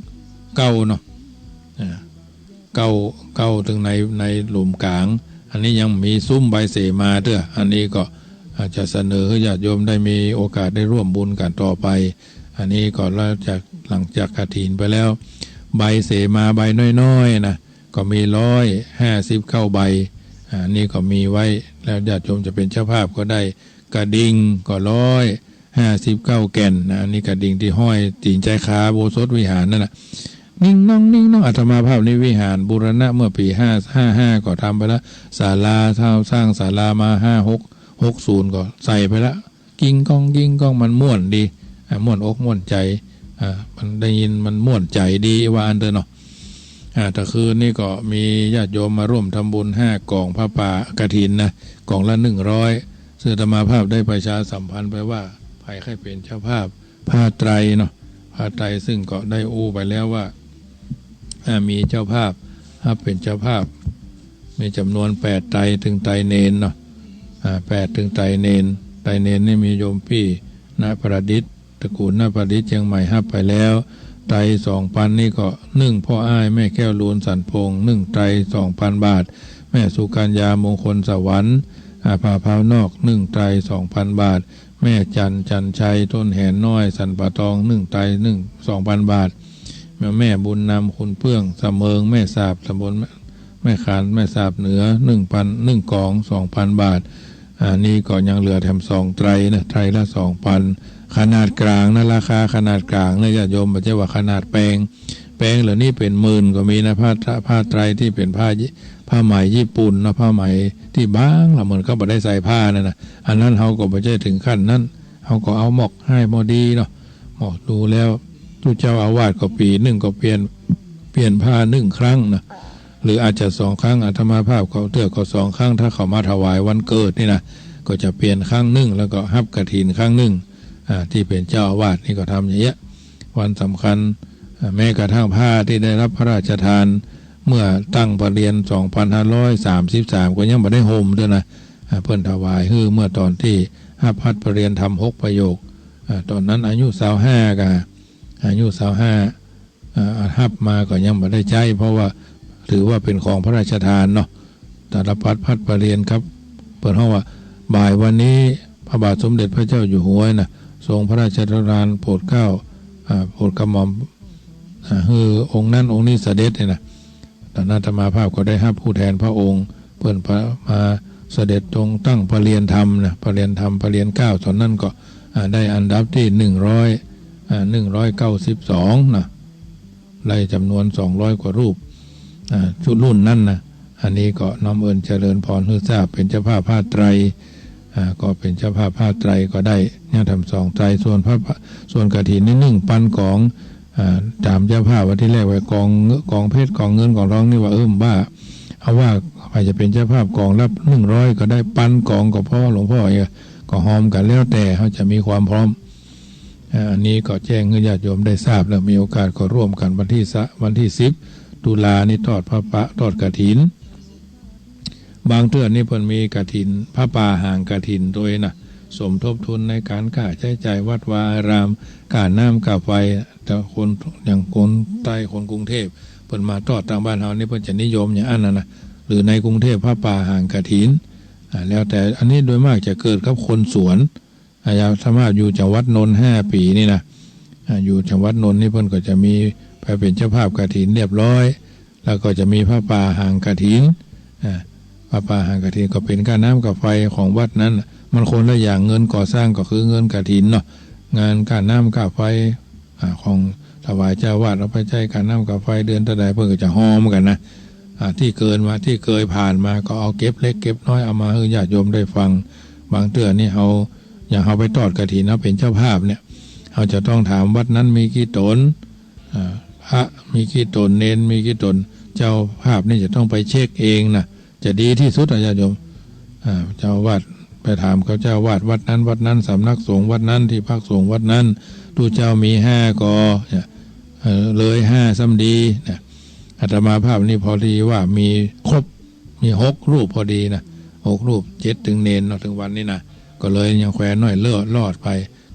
9เนาะเก้าถึงในหลุมกลางอันนี้ยังมีซุ้มใบเสมาเด้ออันนี้ก็ อาจจะเสนอให้ญาติโยมได้มีโอกาสได้ร่วมบุญกันต่อไปอันนี้ก่อนแล้วจากหลังจากกฐินไปแล้วใบเสมาใบน้อยๆนะก็มี150เข้าใบอันนี้ก็มีไว้แล้วญาติโยมจะเป็นเจ้าภาพก็ได้กระดิ่งก็159แก่นนะอันนี้กระดิ่งที่ห้อยตีนใจขาโบสถวิหารนั่นนะนิ่งน้องนิ่งน้องอาตมาภาพในวิหารบูรณะเมื่อปี555ก็ทำไปแล้วศาลาเท่าสร้างศาลามา5660ก็ใส่ไปแล้วกิ้งก้องมันม่วนดีม่วนอกม่วนใจมันได้ยินมันม่วนใจดีว่าอันเดอเนาะแต่คืนนี่ก็มีญาติโยมมาร่วมทำบุญ5กล่องผ้าป่ากฐินนะกล่องละ100ซึ่งอาตมาภาพได้ประชาสัมพันธ์ไปว่าใครให้เป็นเจ้าภาพผ้าไตรเนาะผ้าไตรซึ่งก็ได้อู้ไปแล้วว่ามีเจ้าภาพเป็นเจ้าภาพมีจำนวน8ไตรถึงไตรเนนเนาะ8ถึงไตรเนนนี่มีโยมพี่ณประดิษฐ์ตระกูลณประดิษฐ์เชียงใหม่ฮับไปแล้วไตร2,000นี่ก็1พ่ออ้ายแม่แก้วลูนสันพง1ไตร2,000 บาทแม่สุกัญญามงคลสวรรค์ผ่าพาวนอก1ไตร2,000 บาทแม่จันชัยต้นแหนน้อยสันปะตอง1ไตร2,000 บาทแม่บุญนำคุณเพื่องเสมิงแม่สาบตำบลแม่ขานแม่สาบเหนือ1กล่อง 2,000 บาทนี่ก็ยังเหลือแถม2ไตรนะไตรละ 2,000 ขนาดกลางนะราคาขนาดกลางนะญาติโยมไม่ใช่ว่าขนาดแปลงเหล่านี้เป็นหมื่นก็มีนะผ้าไตรที่เป็นผ้าไหมญี่ปุ่นนะผ้าไหมที่บางละเหมือนก็ไม่ได้ใส่ผ้านะอันนั้นเขาก็ไม่ใช่ถึงขั้นนั้นเขาก็เอาหมอกให้พอดีเนาะหมอกดูแล้วทุกเจ้าอาวาสก็ปีหนึ่งก็เปลี่ยนผ้า1 ครั้งนะหรืออาจจะ2 ครั้งอาตมาภาพเขาเตือก็2 ครั้งถ้าเขามาถวายวันเกิดนี่นะก็จะเปลี่ยนครั้งหนึ่งแล้วก็ฮับกฐินครั้งหนึ่งที่เป็นเจ้าอาวาสนี่ก็ทำอย่างเงี้ยวันสำคัญแม้กระทั่งผ้าที่ได้รับพระราชทานเมื่อตั้งประเรียน2533ก็ยังไม่ได้ห่มด้วยนะเพิ่นถวายเมื่อตอนที่ฮับพัดประเรียนทำ6 ประโยคตอนนั้นอายุ25กันอายุ25ฮับมาก็ยังไม่ได้ใช้เพราะว่าถือว่าเป็นของพระราชทานเนาะแต่ละพัดประเรียนครับเปิดห้องว่าบ่ายวันนี้พระบาทสมเด็จพระเจ้าอยู่หัวนะทรงพระราชทานโปรดเกล้าโปรดกระหม่อมองค์นั้นองค์นี้เสด็จเนี่ยนะตอนนั้นอาตมาภาพก็ได้รับผู้แทนพระองค์เปิดมาเสด็จตรงตั้งประเรียนธรรมนะประเรียนธรรมประเรียน9ตอนนั้นก็ได้อันดับที่192นะไล่จำนวน200 กว่ารูปชุดรุ่นนั่นนะอันนี้ก็น้อมเอิญเจริญพรให้ทราบเป็นเจ้าภาพผ้าไตรก็เป็นเจ้าภาพผ้าไตรก็ได้เนี่ยทำ2 ไตรส่วนกฐินนี่1 ปันของตามเจ้าภาพวันที่แรกไว้กองเพชรกองเงินกองทองนี่ว่าบ้าเอาว่าใครจะเป็นเจ้าภาพกองรับ100ก็ได้ปันกองก็พ่อหลวงพ่อก็หอมกันแล้วแต่เขาจะมีความพร้อมอันนี้ก็แจ้งให้ญาติโยมได้ทราบแล้วมีโอกาสก็ร่วมกันวันที่10 ตุลานี่ทอดกฐินบางเทื่อนี่เพิ่นมีกฐินผ้าป่าห่างกฐินโดยนะสมทบทุนในการค่าใช้จ่ายวัดวาอารามค่าน้ำค่าไฟแต่คนอย่างคนใต้คนกรุงเทพเพิ่นมาทอดทางบ้านเฮานี่เพิ่นจะนิยมอย่างนั้นนะหรือในกรุงเทพผ้าป่าห่างกฐินแล้วแต่อันนี้โดยมากจะเกิดกับคนสวนสามารถอยู่จังหวัดนนท์5 ปีนี่นะอยู่จังหวัดนนท์นี่เพิ่นก็จะมีไปเป็นเจ้าภาพกฐินเรียบร้อยแล้วก็จะมีผ้าป่าห่างกฐินผ้าป่าห่างกฐินก็เป็นค่าน้ำค่าไฟของวัดนั้นมันคนละอย่างเงินก่อสร้างก็คือเงินกฐินเนาะงานค่าน้ำค่าไฟของถวายเจ้าวาดเอาไปใช้ค่าน้ำค่าไฟเดือนเท่าใดเพิ่นก็จะหอมกันนะที่เกินมาที่เคยผ่านมาก็เอาเก็บเล็กเก็บน้อยเอามาให้ญาติโยมได้ฟังบางเทื่อนี่อย่างเขาไปทอดกฐินเป็นเจ้าภาพเนี่ยเขาจะต้องถามวัดนั้นมีกี่ตนพระมีกี่ตนเนนมีกี่ตนเจ้าภาพนี่จะต้องไปเช็คเองนะจะดีที่สุดญาติโยมเจ้าวาดไปถามเขาเจ้าวาดวัดนั้นสำนักสงฆ์วัดนั้นที่พักสงฆ์วัดนั้นตู้เจ้ามี5 กอเลย5 ซ้ำดีนะอาตมาภาพนี่พอดีว่ามีครบมี6 รูปพอดีนะ6 รูป7 ถึงเนนถึงวันนี้นะก็เลยยังแขวนน้อยลอดไป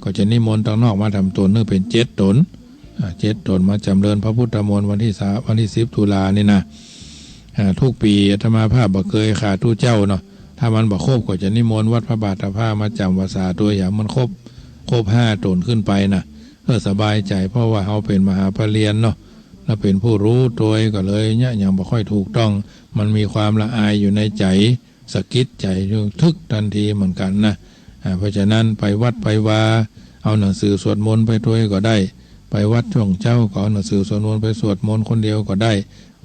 ก็จะนิมนต์ตางนอกมาทำตนนึกเป็น7 ตน7 ตนมาจำเริญพระพุทธมนต์วันที่10 ตุลานี่นะทุกปีอาตมาภาพบ่เคยขาดตู้เจ้าเนาะ ถ้ามันบ่ครบก็จะนิมนต์วัดพระบาทผ้ามาจำภาษาตัวอย่างมันครบ5 ตนขึ้นไปนะเพื่อสบายใจเพราะว่าเขาเป็นมหาปรริญญาเนาะแล้วเป็นผู้รู้ตัวก็เลยเนี่ยยังบ่ค่อยถูกต้องมันมีความละอายอยู่ในใจสะกิดใจทึกทันทีเหมือนกันนะเพราะฉะนั้นไปวัดไปวาเอาหนังสือสวดมนต์ไปตัวก็ได้ไปวัดช่วงเจ้าก็เอาหนังสือสวดมนต์ไปสวดมนต์คนเดียวก็ได้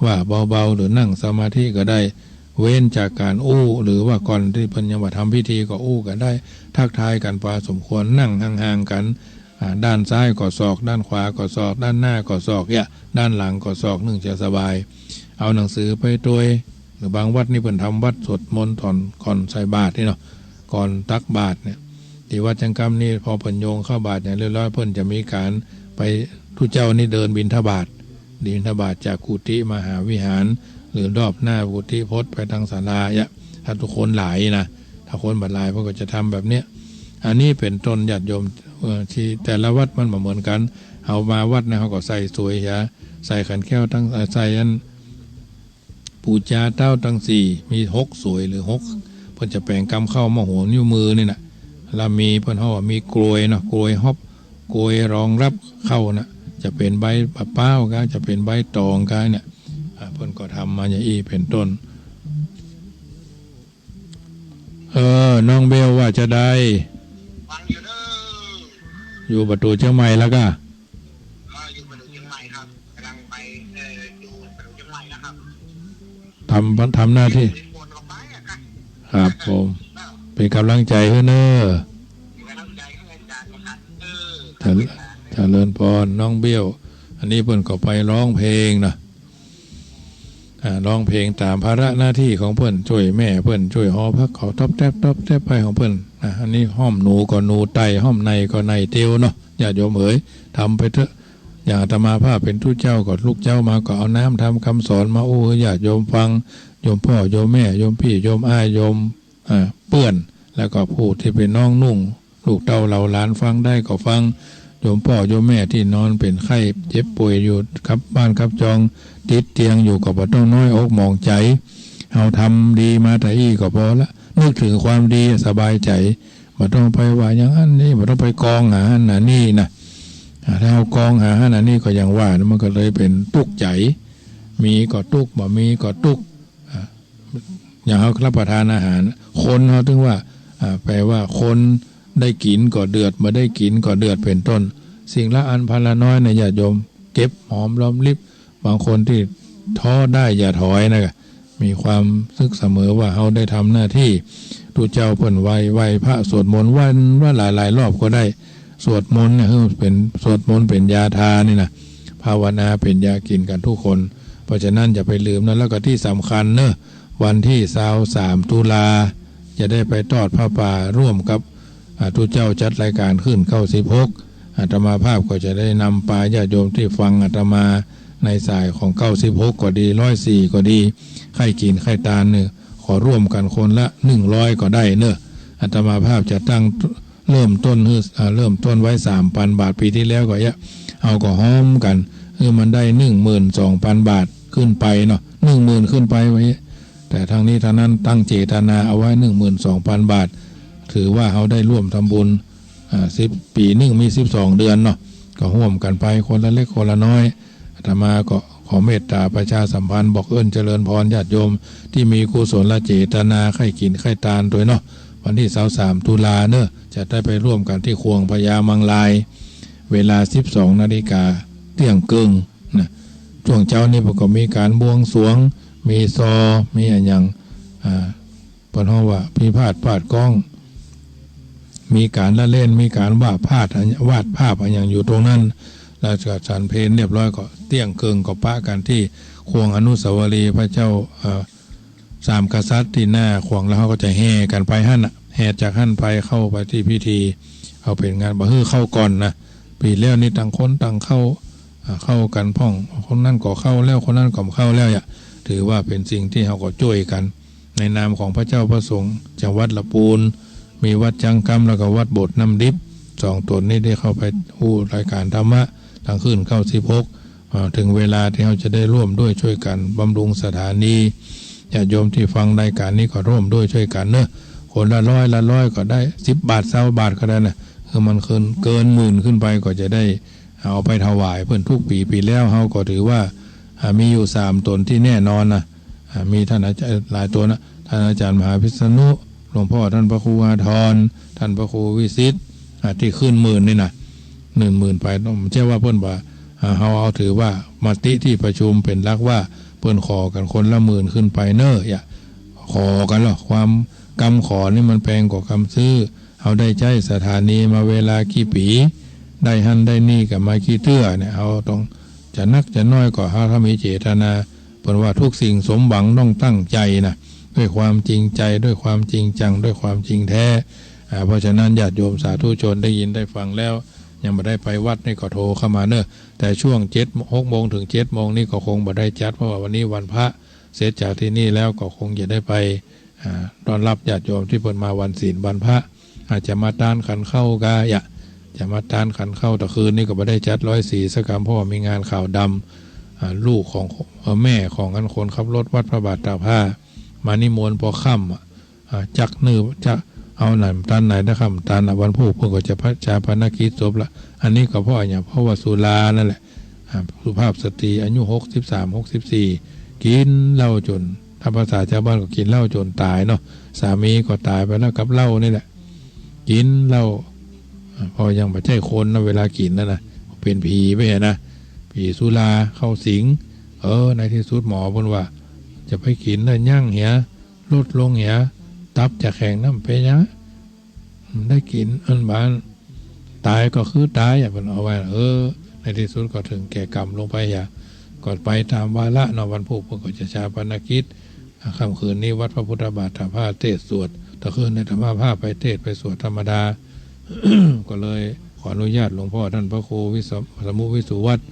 ว่าเบาๆหรือนั่งสมาธิก็ได้เว้นจากการอู้หรือว่าก่อนที่เพิ่นยังมาทำพิธีก็อู้กันได้ทักทายกันพอสมควรนั่งห่างๆกันด้านซ้ายก็ศอกด้านขวาก็ศอกด้านหน้าก็ศอกด้านหลังก็ศอกนึ่งจะสบายเอาหนังสือไปตัวหรือบางวัดนี่เพิ่นทำวัดสวดมนต์ก่อนใส่บาตรนี่เนาะก่อนตักบาตรเนี่ยที่วัดจังกำนี่พอเพิ่นโยงเข้าบาตรอย่างเรียบร้อยเพิ่นจะมีการไปทุเจ้านี่เดินบิณฑบาตจากกุฏิมหาวิหารหรือรอบหน้ากุฏิพจน์ไปทางศาลาถ้าทุกคนหลายนะถ้าคนบัดหลายพวกก็จะทำแบบเนี้ยอันนี้เป็นต้นญาติโยมที่แต่ละวัดมันเหมือนกันเอามาวัดนะเขาก็ใส่สวยใส่ขันแก้วตั้งใส่อันปูจาเต้าตั้ง4มี6สวยหรือ6เพิ่นจะแปลงกำเข้ามาหัวนิ้วมือนี่นะแล้วมีเพิ่นเฮาว่ามีกลวยเนาะกลวยฮอบกลวยรองรับเข้านะจะเป็นใบปะเป้าก็จะเป็นใบตองก็เนี่ยเพิ่นก็ทำมาอย่างนี้เป็นต้นน้องเบลว่าจะได้อยู่ประตูเชียงใหม่แล้วก็อยู่ประตูเชียงใหม่ครับกำลังไปอยู่ประตูเชียงใหม่นะครับทำหน้าที่ครับผมเป็นกำลังใจให้เนอะเจริญพรน้องเบี้ยวอันนี้เพิ่นก็ไปร้องเพลงนะร้องเพลงตามภาระหน้าที่ของเพิ่นช่วยแม่เพิ่นช่วยหอพักเขาท็อปแทบไปของเพิ่นอันนี้ห้อมหนูก็หนูไตห้อมในก็ในเตียวเนาะญาติโยมเอ๋ยทำไปเถอะอย่างอาตมาภาพเป็นทุเจ้าก็ลูกเจ้ามาก็เอาน้ำทำคำสอนมาโอ้ญาติโยมฟังโยมพ่อโยมแม่โยมพี่โยมอ้ายโยมเปื้อนแล้วก็ผู้ที่เป็นน้องนุ่งลูกเต้าเราหลานฟังได้ก็ฟังโยมพ่อโยมแม่ที่นอนเป็นไข้เจ็บป่วยอยู่ครับบ้านครับจองติดเตียงอยู่ก็บ่ต้องน้อยอกมองใจเอาทำดีมาแต่อีก็พอละนึกถึงความดีสบายใจบ่ต้องไปว่าอย่างนั้นนี่บ่ต้องไปกองหาอันนั้นนี่นะถ้าเอากองหาอันนั้นนี่ก็อย่างว่ามันก็เลยเป็นตุกใจมีก็ตุกบ่มีก็ตุกอย่างเขารับประทานอาหารคนเขาถึงว่าแปลว่าคนได้กินก็เดือดมาได้กินก็เดือดเป็นต้นสิ่งละอันพันละน้อยในญาติโยมเก็บหอมรอมริบบางคนที่ท้อได้อย่าถอยนะมีความซึกเสมอว่าเขาได้ทำหน้าที่ทูเจ้าเพิ่นไหวพระสวดมนต์วันว่าหลายรอบก็ได้สวดมนต์เนี่ยเป็นสวดมนต์เป็นยาทานี่นะภาวนาเป็นยากินกันทุกคนเพราะฉะนั้นอย่าไปลืมนะแล้วก็ที่สำคัญเนอะวันที่23 ตุลาจะได้ไปทอดผ้าป่าร่วมกับทูเจ้าจัดรายการขึ้น96อาตมาภาพก็จะได้นำปาญาติโยมที่ฟังอาตมาในสายของ96ก็ดี104ก็ดีไข่กินไข่ตาลเนี่ยขอร่วมกันคนละ100ก็ได้เนอะอาตมาภาพจะตั้งเริ่มต้นไว้ 3,000 บาทปีที่แล้วก็เอาก็ห้อมกันมันได้ 12,000 บาทขึ้นไปเนาะ 10,000 ขึ้นไปไว้แต่ทางนี้ทางนั้นตั้งเจตนาเอาไว้ 12,000 บาทถือว่าเขาได้ร่วมทำบุญ10 ปีนึงมี12 เดือนเนาะก็ร่วมกันไปคนละเล็กคนละน้อยอาตมาก็ขอเมตตาประชาสัมพันธ์บอกเจริญพรญาติโยมที่มีกุศลเจตนาไข่กินไข่ตาลโดยเนาะวันที่23 ตุลาเนอะจะได้ไปร่วมกันที่ควงพญามังลายเวลา 12 นาฬิกาเที่ยงครึ่งนะช่วงเช้านี้ผมก็มีการบวงสรวงมีมีอย่างปนห้องว่าพิพาทปาดกล้องมีการละเล่นมีการวาดภาพอย่างอยู่ตรงนั้นแล้วก็ฉันเพลเรียบร้อยก็เที่ยงครึ่งก็ปะกันที่ควงอนุสาวรีย์พระเจ้า3 กษัตริย์ที่หน้าควงแล้วเขาก็จะแห่กันไปหั่นแห่จากหั่นไปเข้าไปที่พิธีเอาเป็นงานบ่ฮื้อเข้าก่อนนะปีแล้วนี่ต่างคนต่างเข้ากันพ่องคนนั้นก็เข้าแล้วคนนั้นก็เข้าแล้วถือว่าเป็นสิ่งที่เขาก็ช่วยกันในนามของพระเจ้าพระสงฆ์จังหวัดละปูนมีวัดจังกำแล้วก็วัดโบสถ์น้ำดิบ2 ตนนี้ได้เข้าไปอู้รายการธรรมะทางขึ้น96ถึงเวลาที่เขาจะได้ร่วมด้วยช่วยกันบำรุงสถานี ญาติโยมที่ฟังรายการนี้ก็ร่วมด้วยช่วยกันเนอะคนละร้อยก็ได้10 บาท20 บาทก็ได้นะคือมันเกินหมื่นขึ้นไปก็จะได้เอาไปถวายเพื่อนทุกปีแล้วเฮาก็ถือว่ามีอยู่3 ตนที่แน่นอนนะมีท่านอาจารย์หลายตัวนะท่านอาจารย์มหาพิษณุหลวงพ่อท่านพระครูอาทรท่านพระครูวิสิทธิ์ที่ขึ้นหมื่นนี่นะ10,000ไปต้องไม่ใช่ว่าเพื่อนว่าเฮาเอาถือว่ามติที่ประชุมเป็นหลักว่าเพื่อนขอกันคนละ10,000ขึ้นไปเนอะอย่าขอกันหรอกความกำขอนี่มันแพงกว่ากำซื้อเอาได้ใจสถานีมาเวลากี่ปีได้หันได้นี่กับมากี่เตื้อเนี่ยเอาต้องจะนักจะน้อยก็ถ้ามีเจตนาเพราะว่าทุกสิ่งสมหวังต้องตั้งใจนะด้วยความจริงใจด้วยความจริงจังด้วยความจริงแท้เพราะฉะนั้นญาติโยมสาธุชนได้ยินได้ฟังแล้วยังไม่ได้ไปวัดนี่ก็โทรเข้ามาเนอะแต่ช่วง6 โมงถึง7 โมงนี่ก็คงไม่ได้จัดเพราะว่าวันนี้วันพระเสร็จจากที่นี่แล้วก็คงจะได้ไปต้อนรับญาติโยมที่เพิ่นมาวันศีลวันพระอาจจะมาต้านขันเข้ากาจะมาต้านขันเข้าแต่คืนนี่ก็ไม่ได้จัด104 สักกรรมเพราะว่ามีงานข่าวดำลูกของแม่ของคนขับรถวัดพระบาทตากผ้ามานิมนต์พอค่ำจักนื้อจะเอาหนังตันไหนนะครับตันวันพุธเพื่อก็จะพระชาพนกิจศพละอันนี้ก็เพราะอย่างเพราะว่าสุรานั่นแหละสุภาพสตรีอายุ63-64กินเหล้าจนถ้าภาษาชาวบ้านก็กินเหล้าจนตายเนาะสามีก็ตายไปแล้วกับเหล้านี่แหละกินเหล้าพอยังไม่ใช่คนนะเวลากินนั่นนะเป็นผีไปนะผีสุราเข้าสิงในที่สุดหมอบอกว่าจะไปกินแล้วยั่งเหียลดลงเหียตับจะแข็งน้ำไปนะได้กินอันบ้านตายก็คือตายอย่าเป็นเอาไว้ในที่สุดก็ถึงแก่กรรมลงไปก่อนไปตามวาระนวันพุธก็จะชาปนกิจค่ำคืนนี้วัดพระพุทธบาทถาผ้าเทศสวดตะคืนในธรรมผ้าไปเทศไปสวดธรรมดา ก็เลยขออนุญาตหลวงพ่อท่านพระครูสมุวิสุวัตร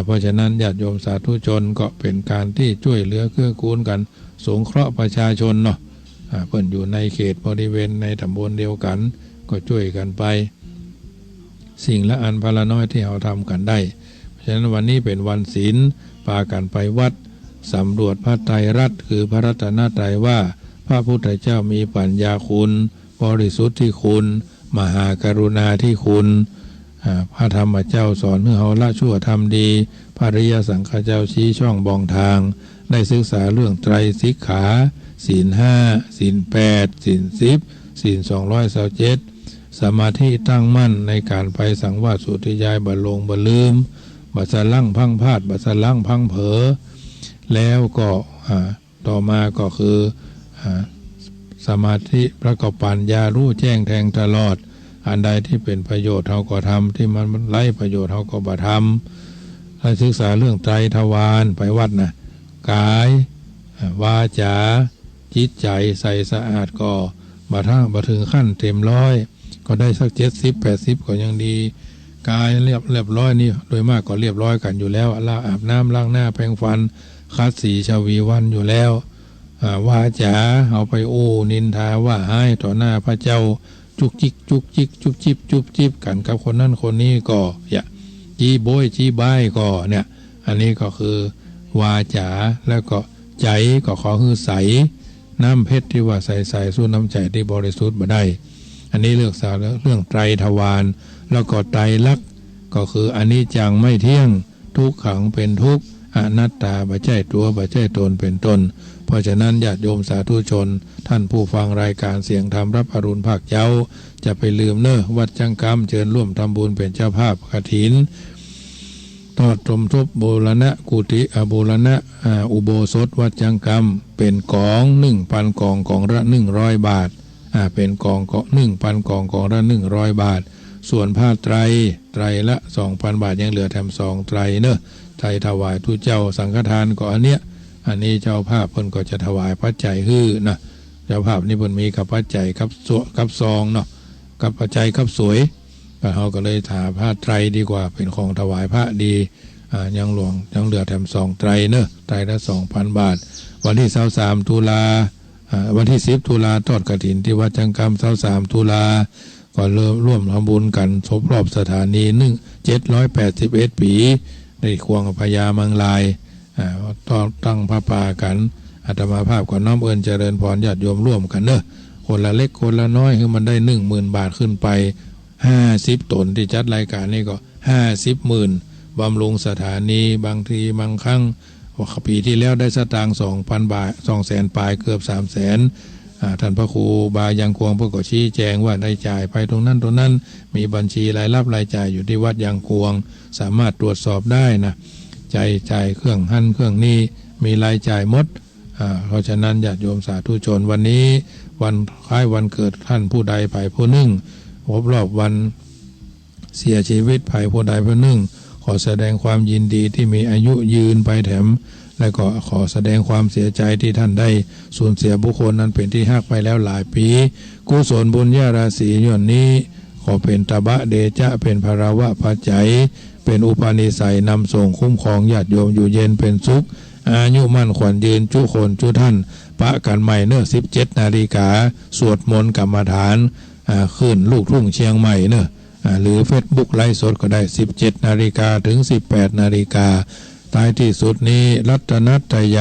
เพราะฉะนั้นญาติโยมสาธุชนก็เป็นการที่ช่วยเหลือเกื้อกูลกันสงเคราะห์ประชาชนเนาะเพิ่นอยู่ในเขตบริเวณในตำบลเดียวกันก็ช่วยกันไปสิ่งละอันพละน้อยที่เราทำกันได้เพราะฉะนั้นวันนี้เป็นวันศีลพากันไปวัดสำรวจพระไตรรัตน์คือพระรัตนตรัยว่าพระพุทธเจ้ามีปัญญาคุณบริสุทธิ์ที่คุณมหากรุณาที่คุณพระธรรมเจ้าสอนให้เราละชั่วทำดีพระอริยสังฆเจ้าชี้ช่องบองทางได้ศึกษาเรื่องไตรสิกขาศีล 5ศีล 8ศีล 10ศีล227สมาธิตั้งมั่นในการไปสังวาสสุติยายบัลลงบัลลืมบัสลังพังพาดบัสลังพังเผลอแล้วก็ต่อมาก็คือสมาธิประกอบปัญญารู้แจ้งแทงตลอดอันใดที่เป็นประโยชน์เราก็ทำที่มันไร้ประโยชน์เราก็บ่ทำให้ศึกษาเรื่องไตรทวารไปวัดนะกายวาจาจิตใจใสสะอาดก็บ่ถึงขั้นเต็มร้อยก็ได้สัก70-80ก็ยังดีกายเรียบร้อยนี่โดยมากก็เรียบร้อยกันอยู่แล้วอาบน้ำล้างหน้าแปรงฟันคัดสีชวีวันอยู่แล้ววาจาเอาไปโอ้นินทาว่าให้ต่อหน้าพระเจ้าจุกจิกจุกจิกจุบจิบกันกับคนนั้นคนนี้ก็จี้โบยจี้บ้ายก็เนี่ยอันนี้ก็คือวาจาแล้วก็ใจก็ขอคือใสน้ำเพชรที่ว่าใสสู้น้ำใจที่บริสุทธิ์มาได้อันนี้เรื่องไตรทวารแล้วก็ไตรลักษณ์ก็คืออันนี้จังไม่เที่ยงทุกขังเป็นทุกข์อนัตตาบ่ใช่ตัวบ่ใช่ตนเป็นต้นเพราะฉะนั้นญาติโยมสาธุชนท่านผู้ฟังรายการเสียงธรรมรับอรุณภาคเจ้าจะไปลืมวัดจังกรรมเชิญร่วมทำบุญเป็นเจ้าภาพกฐินทอดสมทบโบราณกุฏิโบราณอุโบสถวัดจังกรรมเป็นกอง 1,000 กองละ100 บาทเป็นกอง1,000 กองละ100 บาทส่วนผ้าไตรละ 2,000 บาทยังเหลือแถม2ไตรไตรถวายทุเจ้าสังฆทานก็อันนี้เจ้าภาพเพิ่นก็จะถวายปัจจัยนะเจ้าภาพนี่เพิ่นมีกับปัจจัยกับซองเนาะกับปัจจัยกับสวยเขาก็เลยถาผ้าไตรดีกว่าเป็นของถวายพระดียังเหลือแถม2ไตรไตรละ 2,000 บาทวันที่23ตุลาวันที่10ตุลาทอดกฐินที่วัดจังกรรม23ตุลาก็เริ่มร่วมทำบุญกันครบรอบสถานี781 ปีในควงพญามังลายตั้งพระป่ากัน อาตมาภาพก็น้อมเอิญเจริญพรญาติโยมร่วมกันเนอะคนละเล็กคนละน้อยคือมันได้10,000 บาทขึ้นไป50 ตนที่จัดรายการนี่ก็50,000บำรุงสถานีบางทีบางครั้งปีที่แล้วได้สตางค์2,000 บาท200,000 ปลายเกือบ300,000ท่านพระครูบายังกวงพระก็ชี้แจงว่าได้จ่ายไปตรงนั้นมีบัญชีรายรับรายจ่ายอยู่ที่วัดยังกวงสามารถตรวจสอบได้นะจ่ายเครื่องหั่นเครื่องนี้มีรายจ่ายหมดเพราะฉะนั้นญาติโยมสาธุชนวันนี้วันคล้ายวันเกิดท่านผู้ใดภายผู้หนึ่งครบรอบวันเสียชีวิตภายผู้ใดผู้หนึ่งขอแสดงความยินดีที่มีอายุยืนไปแถมและก็ขอแสดงความเสียใจที่ท่านได้สูญเสียบุคคลนั้นเป็นที่ฮักไปแล้วหลายปีกุศลบุญญาราศีย่อนนี้ขอเป็นตบะเดชะเป็นภารวะปัจจัยเป็นอุปนิสัยนำส่งคุ้มครองญาติโยมอยู่เย็นเป็นสุขอายุมั่นขวัญยืนจุคนจุท่านปะกันใหม่เนอะ17 นาฬิกาสวดมนต์กรรมฐานขึ้นลูกทุ่งเชียงใหม่เนอะหรือ Facebook ไลฟ์สดก็ได้17 นาฬิกาถึง 18 นาฬิกาท้ายที่สุดนี้รัตนัตยา